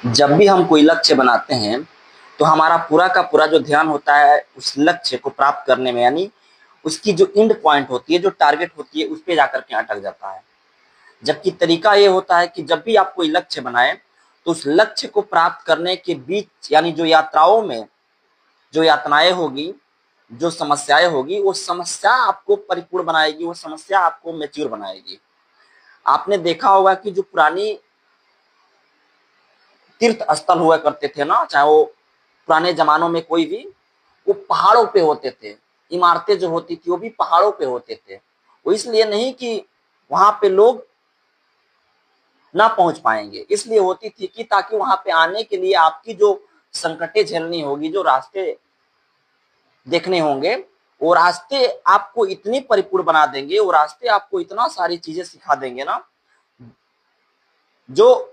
जब भी हम कोई लक्ष्य बनाते हैं तो हमारा पूरा का पूरा जो ध्यान होता है उस लक्ष्य को प्राप्त करने में, यानी उसकी जो एंड पॉइंट होती है, जो टारगेट होती है, उस पे जाकर के अटक जाता है। जबकि तरीका ये होता है कि जब भी आप कोई लक्ष्य बनाएं तो उस लक्ष्य को प्राप्त करने के बीच, यानी जो यात्राओं में जो यातनाएं होगी, जो समस्याएं होगी, वो समस्या आपको परिपूर्ण बनाएगी, वो समस्या आपको मैच्योर बनाएगी। आपने देखा होगा कि जो पुरानी तीर्थ स्थल हुआ करते थे ना, चाहे वो पुराने जमानों में कोई भी, वो पहाड़ों पे होते थे। इमारतें जो होती थी वो भी पहाड़ों पे होते थे। वो इसलिए नहीं कि वहां पे लोग ना पहुंच पाएंगे, इसलिए होती थी कि ताकि वहां पे आने के लिए आपकी जो संकटें झेलनी होगी, जो रास्ते देखने होंगे, वो रास्ते आपको इतनी परिपूर्ण बना देंगे, वो रास्ते आपको इतना सारी चीजें सिखा देंगे ना, जो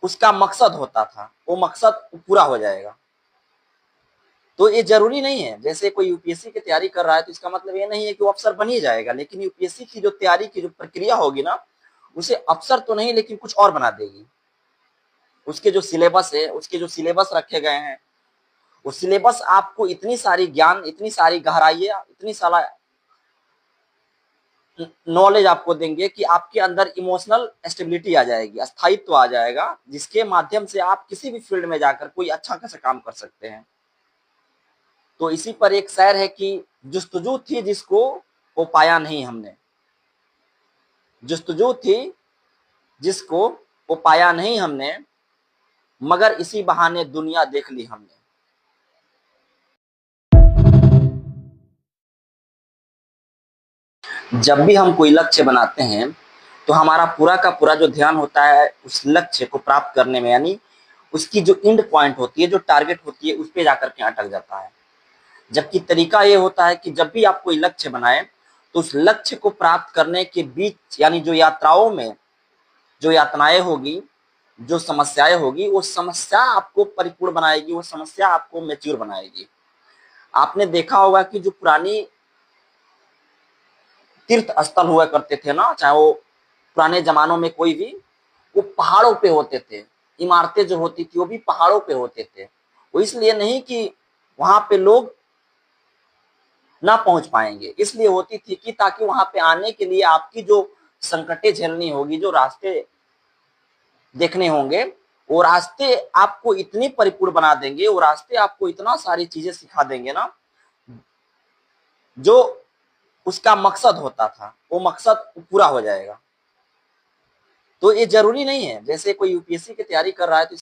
उसका मकसद होता था वो मकसद पूरा हो जाएगा। तो ये जरूरी नहीं है, जैसे कोई यूपीएससी की तैयारी कर रहा है तो इसका मतलब ये नहीं है कि वो अफसर बन ही जाएगा, लेकिन यूपीएससी की जो तैयारी की जो प्रक्रिया होगी ना, उसे अफसर तो नहीं लेकिन कुछ और बना देगी। उसके जो सिलेबस है, उसके जो सिलेबस रखे गए हैं, वो सिलेबस आपको इतनी सारी ज्ञान, इतनी सारी गहराइयां, इतनी सारा नॉलेज आपको देंगे कि आपके अंदर इमोशनल स्टेबिलिटी आ जाएगी, स्थायित्व आ जाएगा, जिसके माध्यम से आप किसी भी फील्ड में जाकर कोई अच्छा खासा काम कर सकते हैं। तो इसी पर एक शेर है कि जुस्तजू थी जिसको वो पाया नहीं हमने। जुस्तजू थी जिसको वो पाया नहीं हमने, मगर इसी बहाने दुनिया देख ली हमने। जब भी हम कोई लक्ष्य बनाते हैं तो हमारा पूरा का पूरा जो ध्यान होता है उस लक्ष्य को प्राप्त करने में, यानी उसकी जो एंड पॉइंट होती है, जो टारगेट होती है, उस पे जाकर के अटक जाता है। जबकि तरीका ये होता है कि जब भी आप कोई लक्ष्य बनाएं तो उस लक्ष्य को प्राप्त करने के बीच, यानी जो यात्राओं में जो यातनाएं होगी, जो समस्याएं होगी, वो समस्या आपको परिपूर्ण बनाएगी, वो समस्या आपको मैच्योर बनाएगी। आपने देखा होगा कि जो पुरानी तीर्थ स्थल हुआ करते थे ना, चाहे वो पुराने जमानों में कोई भी, वो पहाड़ों पे होते थे। इमारतें जो होती थी वो भी पहाड़ों पे होते थे। वो इसलिए नहीं कि वहां पे लोग ना पहुंच पाएंगे, इसलिए होती थी कि ताकि वहां पे आने के लिए आपकी जो संकटें झेलनी होगी, जो रास्ते देखने होंगे, वो रास्ते आपको इतनी परिपूर्ण बना देंगे, वो रास्ते आपको इतना सारी चीजें सिखा देंगे ना, जो उसका मकसद होता था वो मकसद पूरा हो जाएगा। तो ये जरूरी नहीं है, जैसे कोई यूपीएससी की तैयारी कर रहा है तो